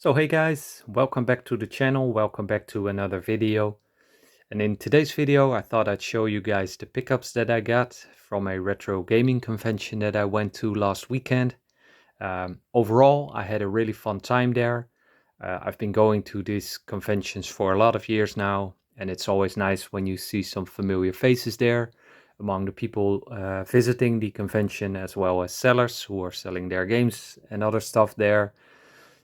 So hey guys, welcome back to the channel, welcome back to another video. And in today's video I thought I'd show you guys the pickups that I got from a retro gaming convention that I went to last weekend. Overall I had a really fun time there. I've been going to these conventions for a lot of years now, and it's always nice when you see some familiar faces there among the people visiting the convention, as well as sellers who are selling their games and other stuff there.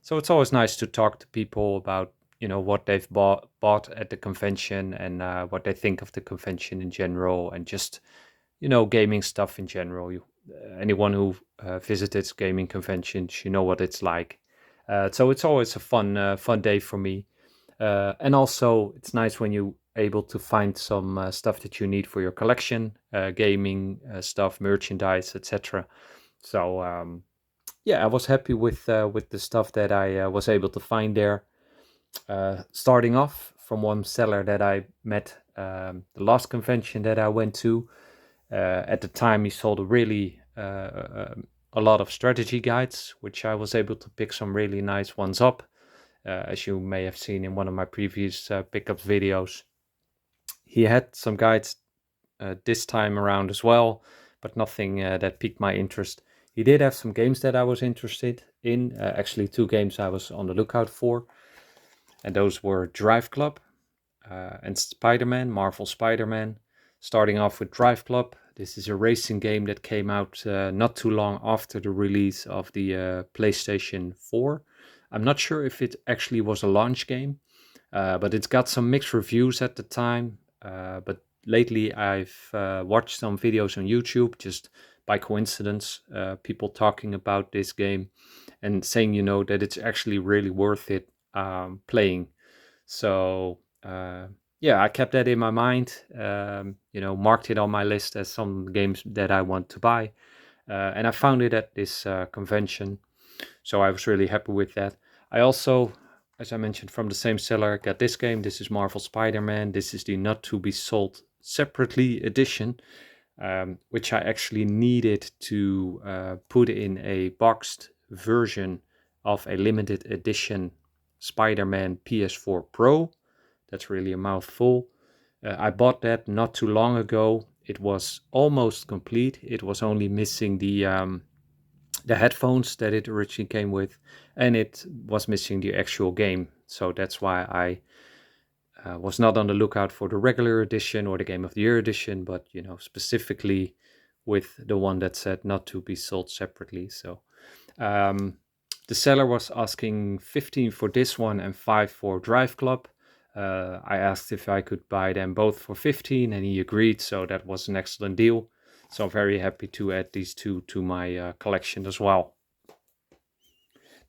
So it's always nice to talk to people about, what they've bought at the convention, and what they think of the convention in general, and just, gaming stuff in general. Anyone who visits gaming conventions, you know what it's like. So it's always a fun day for me. And also, it's nice when you able to find some stuff that you need for your collection, gaming stuff, merchandise, etc. So yeah, I was happy with the stuff that I was able to find there. Starting off from one seller that I met the last convention that I went to. At the time, he sold a lot of strategy guides, which I was able to pick some really nice ones up, as you may have seen in one of my previous pickups videos. He had some guides this time around as well, but nothing that piqued my interest. He did have some games that I was interested in, actually two games I was on the lookout for, and those were Drive Club and Spider-Man, Marvel Spider-Man. Starting off with Drive Club, this is a racing game that came out not too long after the release of the PlayStation 4. I'm not sure if it actually was a launch game, but it's got some mixed reviews at the time. But lately I've watched some videos on YouTube, just by coincidence, people talking about this game and saying, that it's actually really worth it playing. So yeah, I kept that in my mind, marked it on my list as some games that I want to buy. And I found it at this convention. So I was really happy with that. I also, as I mentioned, from the same seller, got this game. This is Marvel Spider-Man. This is the not to be sold separately edition, which I actually needed to put in a boxed version of a limited edition Spider-Man PS4 Pro. That's really a mouthful. I bought that not too long ago. It was almost complete. It was only missing the headphones that it originally came with, and it was missing the actual game. So that's why I was not on the lookout for the regular edition or the Game of the Year edition, but specifically with the one that said not to be sold separately. So um, the seller was asking 15 for this one and 5 for Drive Club. I asked if I could buy them both for 15, and he agreed, so that was an excellent deal. So I'm very happy to add these two to my collection as well.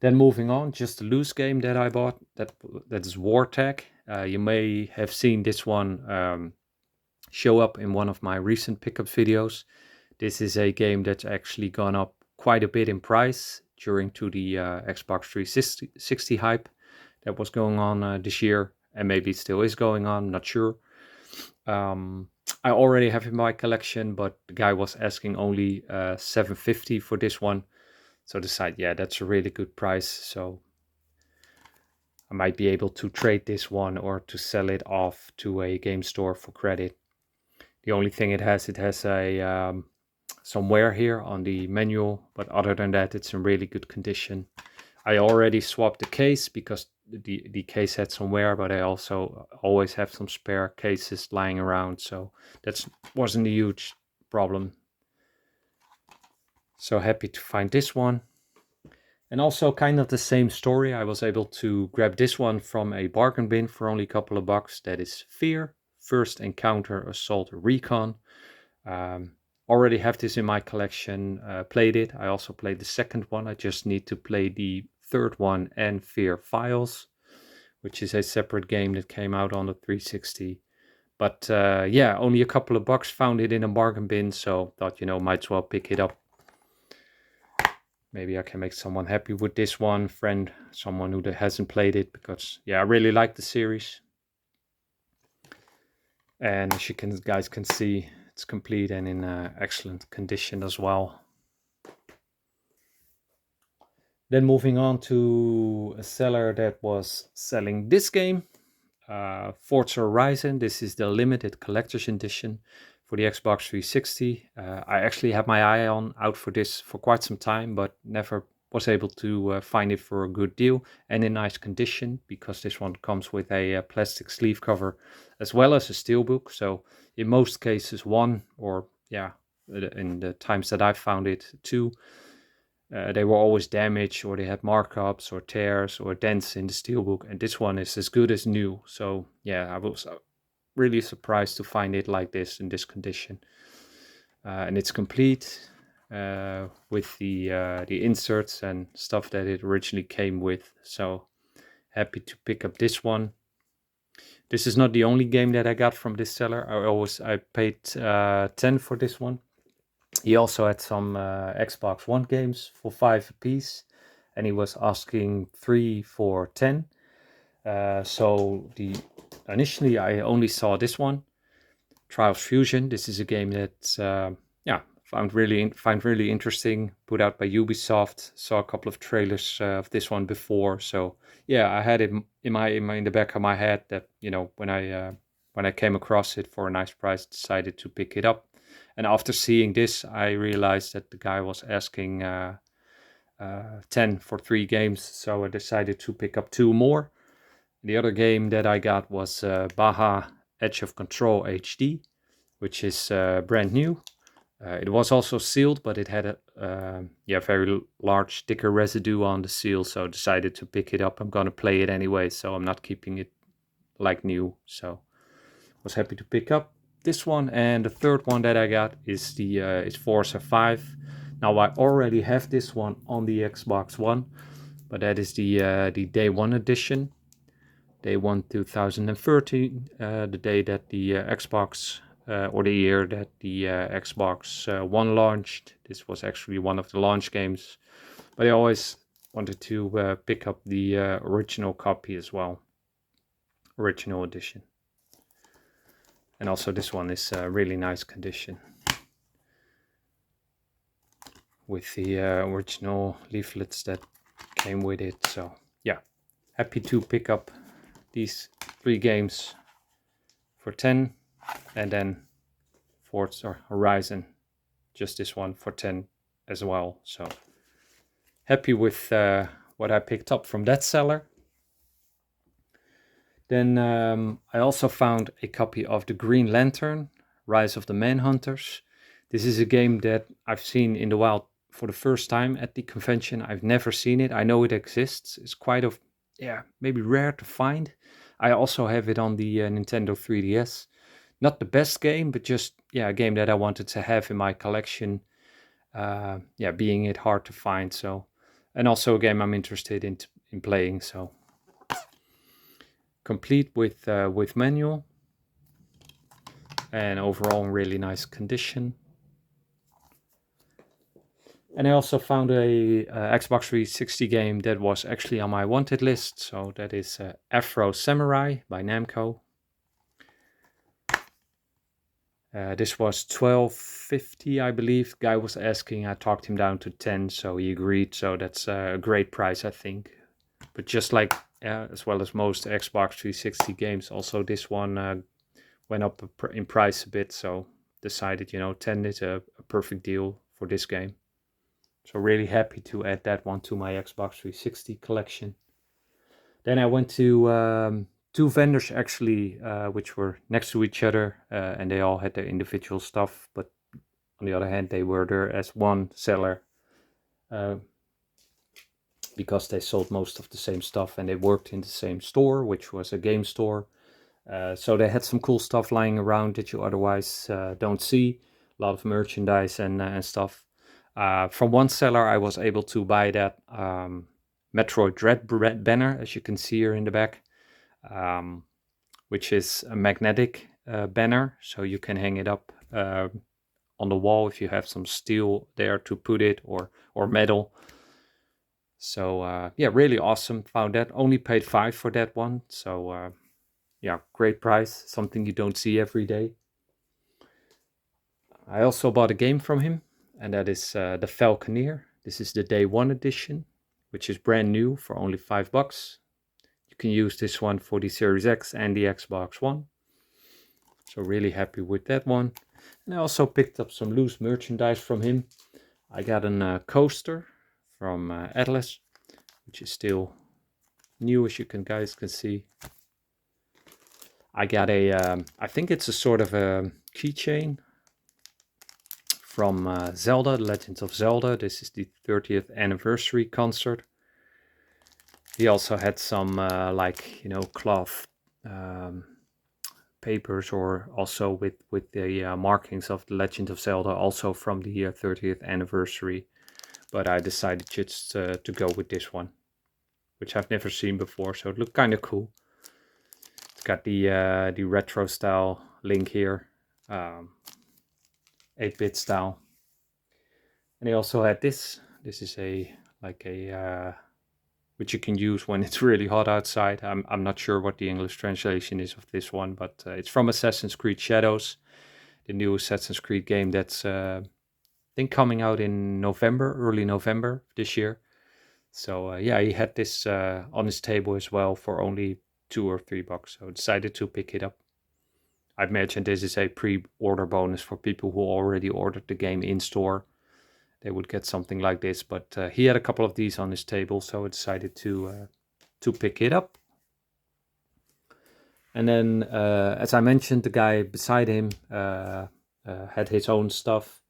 Then moving on, just a loose game that I bought, that is War Tag. You may have seen this one show up in one of my recent pickup videos. This is a game that's actually gone up quite a bit in price during to the Xbox 360 hype that was going on this year, and maybe it still is going on, not sure. I already have in my collection, but the guy was asking only $7.50 for this one. So I decided, yeah, that's a really good price. So I might be able to trade this one or to sell it off to a game store for credit. The only thing it has a some wear here on the manual, but other than that, it's in really good condition. I already swapped the case because the case had some wear, but I also always have some spare cases lying around, so that wasn't a huge problem. So happy to find this one. And also kind of the same story, I was able to grab this one from a bargain bin for only a couple of bucks. That is Fear, First Encounter Assault Recon. Already have this in my collection, played it. I also played the second one. I just need to play the third one and Fear Files, which is a separate game that came out on the 360. But yeah, only a couple of bucks, found it in a bargain bin, so thought, might as well pick it up. Maybe I can make someone happy with this one, friend, someone who hasn't played it, because yeah, I really like the series. And as you guys can see, it's complete and in excellent condition as well. Then moving on to a seller that was selling this game, Forza Horizon. This is the limited collector's edition for the Xbox 360. I actually had my eye out for this for quite some time, but never was able to find it for a good deal and in nice condition, because this one comes with a plastic sleeve cover as well as a steelbook. So in most cases, one, or in the times that I found it, two, they were always damaged, or they had markups or tears or dents in the steelbook, and this one is as good as new. So yeah, I was really surprised to find it like this in this condition, and it's complete with the inserts and stuff that it originally came with. So happy to pick up this one. This is not the only game that I got from this seller. I paid 10 for this one. He also had some Xbox One games for 5 apiece, and he was asking 3 for 10. So initially I only saw this one, Trials Fusion. This is a game that found really interesting. Put out by Ubisoft. Saw a couple of trailers of this one before, so yeah, I had it in the back of my head that, you know, when I came across it for a nice price, decided to pick it up. And after seeing this, I realized that the guy was asking 10 for 3 games, so I decided to pick up 2 more. The other game that I got was Baja Edge of Control HD, which is brand new. It was also sealed, but it had a very large sticker residue on the seal, so I decided to pick it up. I'm gonna play it anyway, so I'm not keeping it like new. So was happy to pick up this one. And the third one that I got is is Forza 5. Now I already have this one on the Xbox One, but that is the Day 1 edition. Day 1 2013, the day that the Xbox, or the year that the Xbox One launched. This was actually one of the launch games, but I always wanted to pick up the original copy as well, original edition. And also this one is really nice condition with the original leaflets that came with it. So yeah, happy to pick up these 3 games for 10, and then Forza Horizon, just this one, for 10 as well. So happy with what I picked up from that seller. Then I also found a copy of the Green Lantern, Rise of the Manhunters. This is a game that I've seen in the wild for the first time at the convention. I've never seen it. I know it exists. It's maybe rare to find. I also have it on the Nintendo 3DS. Not the best game, but just a game that I wanted to have in my collection. Being it hard to find, so, and also a game I'm interested in playing. So complete with manual, and overall in really nice condition. And I also found a Xbox 360 game that was actually on my wanted list. So that is Afro Samurai by Namco. This was $12.50, I believe. Guy was asking, I talked him down to 10, so he agreed. So that's a great price, I think. But just like, as well as most Xbox 360 games, also this one went up in price a bit. So decided, 10 is a perfect deal for this game. So really happy to add that one to my Xbox 360 collection. Then I went to 2 vendors actually, which were next to each other, and they all had their individual stuff. But on the other hand, they were there as one seller, because they sold most of the same stuff, and they worked in the same store, which was a game store. So they had some cool stuff lying around that you otherwise don't see. A lot of merchandise and stuff. From one seller, I was able to buy that Metroid Dread banner, as you can see here in the back, which is a magnetic banner, so you can hang it up on the wall if you have some steel there to put it, or metal. So really awesome. Found that. Only paid 5 for that one. So great price. Something you don't see every day. I also bought a game from him, and that is The Falconeer. This is the Day 1 edition, which is brand new for only $5. You can use this one for the Series X and the Xbox One. So really happy with that one. And I also picked up some loose merchandise from him. I got a coaster from Atlas, which is still new, as you guys can see. I got I think it's a sort of a keychain from Zelda, Legend of Zelda. This is the 30th anniversary concert. He also had some cloth papers, or also with the markings of the Legend of Zelda, also from the 30th anniversary. But I decided just to go with this one, which I've never seen before, so it looked kind of cool. It's got the retro style Link here, 8-bit style. And they also had this. This is which you can use when it's really hot outside. I'm not sure what the English translation is of this one, but it's from Assassin's Creed Shadows, the new Assassin's Creed game that's I think coming out in November, early November this year. So yeah, he had this on his table as well for only $2 or $3. So I decided to pick it up. I imagine this is a pre-order bonus for people who already ordered the game in store. They would get something like this, but he had a couple of these on his table, so I decided to pick it up. And then, as I mentioned, the guy beside him had his own stuff,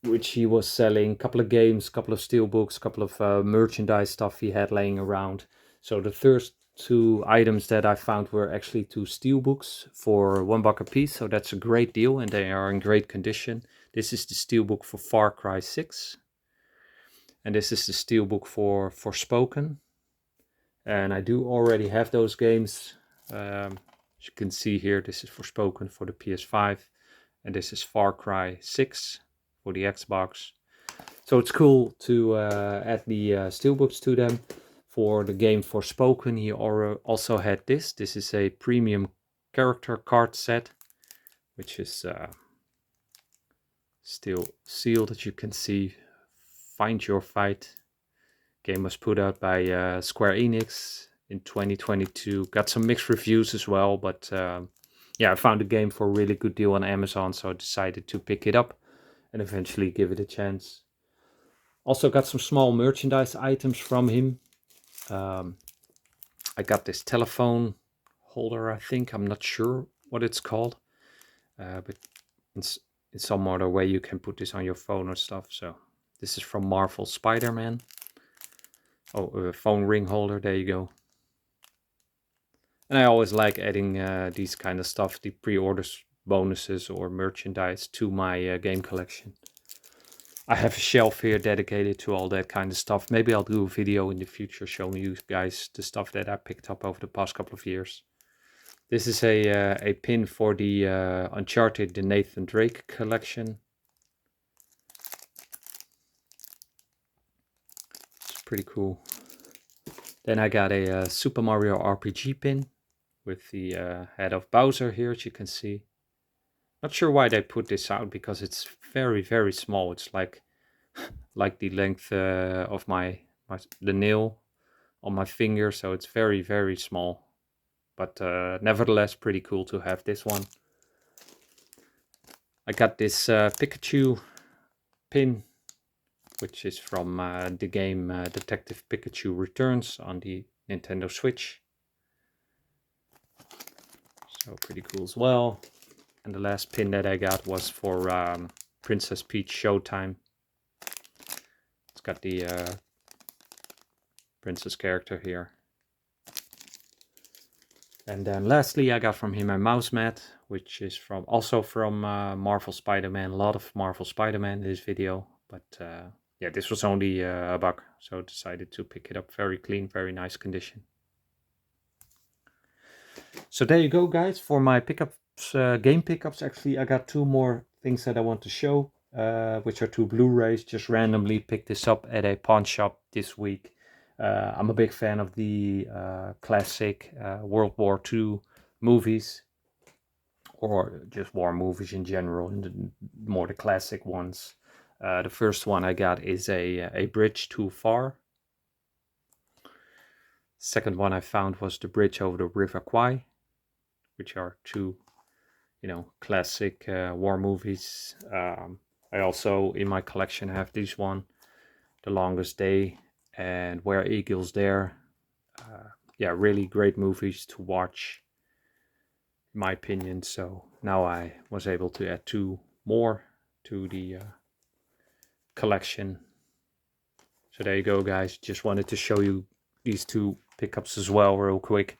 which he was selling. A couple of games, a couple of steelbooks, a couple of merchandise stuff he had laying around. So the first two items that I found were actually two steelbooks for $1 a piece. So that's a great deal, and they are in great condition. This is the steelbook for Far Cry 6. And this is the steelbook for Forspoken. And I do already have those games. As you can see here, this is Forspoken for the PS5. And this is Far Cry 6 for the Xbox. So it's cool to add the steelbooks to them. For the game Forspoken, he also had this. This is a premium character card set, which is still sealed, as you can see. Find Your Fight. Game was put out by Square Enix in 2022. Got some mixed reviews as well, but yeah, I found the game for a really good deal on Amazon, so I decided to pick it up and eventually give it a chance. Also got some small merchandise items from him. I got this telephone holder, I think. I'm not sure what it's called, but in some other way you can put this on your phone or stuff. So this is from Marvel Spider-Man. Oh, a phone ring holder, there you go. And I always like adding these kind of stuff, the pre-orders bonuses or merchandise to my game collection. I have a shelf here dedicated to all that kind of stuff. Maybe I'll do a video in the future showing you guys the stuff that I picked up over the past couple of years. This is a pin for the Uncharted, the Nathan Drake collection. It's pretty cool. Then I got a Super Mario RPG pin with the head of Bowser here, as you can see. Not sure why they put this out, because it's very, very small. It's like the length of the nail on my finger, so it's very, very small. But nevertheless, pretty cool to have this one. I got this Pikachu pin, which is from the game Detective Pikachu Returns on the Nintendo Switch. So pretty cool as well. And the last pin that I got was for Princess Peach Showtime. It's got the princess character here. And then lastly, I got from him a mouse mat, which is also from Marvel Spider-Man. A lot of Marvel Spider-Man in this video. But yeah, this was only $1, so I decided to pick it up. Very clean, very nice condition. So there you go, guys, for my pickups, game pickups. Actually, I got two more things that I want to show, which are two Blu-rays. Just randomly picked this up at a pawn shop this week. I'm a big fan of the classic World War II movies, or just war movies in general, and more the classic ones. The first one I got is a bridge too far. Second one I found was the bridge over the River Kwai, which are two, classic war movies. I also, in my collection, have this one, The Longest Day and Where Eagles Dare. Yeah, really great movies to watch, in my opinion. So now I was able to add two more to the collection. So there you go, guys. Just wanted to show you these two pickups as well real quick.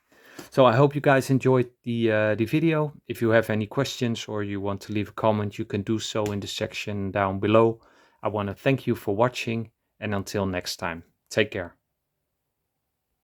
So I hope you guys enjoyed the video. If you have any questions or you want to leave a comment, you can do so in the section down below. I want to thank you for watching, and until next time, take care.